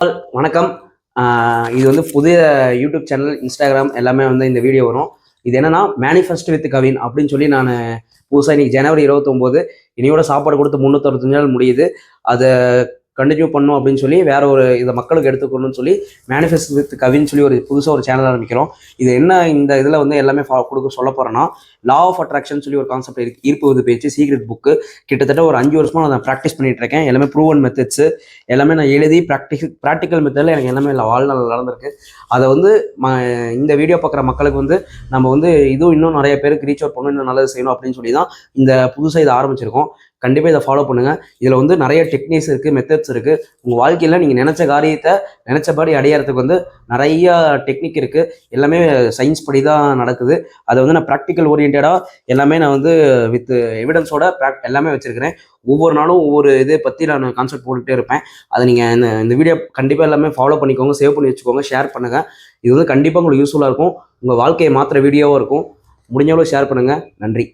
வணக்கம். இது வந்து புதிய யூடியூப் சேனல், இன்ஸ்டாகிராம் எல்லாமே வந்து இந்த வீடியோ வரும். இது என்னன்னா மேனிஃபெஸ்ட் வித் கவின் அப்படின்னு சொல்லி நான் புதுசாக இன்னைக்கு ஜனவரி 29 இனியோட சாப்பாடு கொடுத்து 365 நாள் முடியுது. அதை கண்டினியூ பண்ணும் அப்படின்னு சொல்லி வேற ஒரு இதை மக்களுக்கு எடுத்துக்கணும்னு சொல்லி மேனிஃபெஸ்ட் வித் கவின்னு சொல்லி ஒரு புதுசாக ஒரு சேனல் ஆரம்பிக்கிறோம். இது என்ன இந்த இதில் வந்து எல்லாமே கொடுக்க சொல்ல போகிறேன்னா, லா ஆஃப் அட்ராக்ஷன் சொல்லி ஒரு கான்செப்ட் இருக்குது. ஈர்ப்பு பேச்சு சீக்ரெட் புக்கு கிட்டத்தட்ட ஒரு 5 வருஷமாக நான் ப்ராக்டிஸ் பண்ணிட்டு இருக்கேன். எல்லாமே ப்ரூவன் மெத்தட்ஸு எல்லாமே நான் எழுதி ப்ராக்டிக்கல் மெத்தடில் எனக்கு எல்லாமே வாழ்நாள் நடந்திருக்கு. அதை வந்து இந்த வீடியோ பார்க்குற மக்களுக்கு வந்து நம்ம வந்து இதுவும் இன்னும் நிறைய பேருக்கு ரீச் அவுட் பண்ணணும், இன்னும் நல்லது செய்யணும் அப்படின்னு சொல்லி தான் இந்த புதுசாக இதை ஆரம்பிச்சிருக்கோம். கண்டிப்பாக இதை ஃபாலோ பண்ணுங்கள். இதில் வந்து நிறைய டெக்னிக்ஸ் இருக்குது, மெத்தட்ஸ் இருக்குது. உங்கள் வாழ்க்கையில் நீங்கள் நினச்ச காரியத்தை நினச்சபடி அடையிறதுக்கு வந்து நிறையா டெக்னிக் இருக்குது. எல்லாமே சயின்ஸ் படி தான் நடக்குது. அதை வந்து நான் ப்ராக்டிக்கல் ஓரியன்டாக எல்லாமே நான் வந்து வித் எவிடன்ஸோட எல்லாமே வச்சுருக்கிறேன். ஒவ்வொரு நாளும் ஒவ்வொரு இதை பற்றி நான் கான்செப்ட் போட்டுகிட்டே இருப்பேன். அதை நீங்கள் இந்த வீடியோ கண்டிப்பாக எல்லாமே ஃபாலோ பண்ணிக்கோங்க, சேவ் பண்ணி வச்சுக்கோங்க, ஷேர் பண்ணுங்கள். இது வந்து கண்டிப்பாக உங்களுக்கு யூஸ்ஃபுல்லாக இருக்கும். உங்கள் வாழ்க்கையை மாற்றுற வீடியோவாக இருக்கும். முடிஞ்சவளவு ஷேர் பண்ணுங்கள். நன்றி.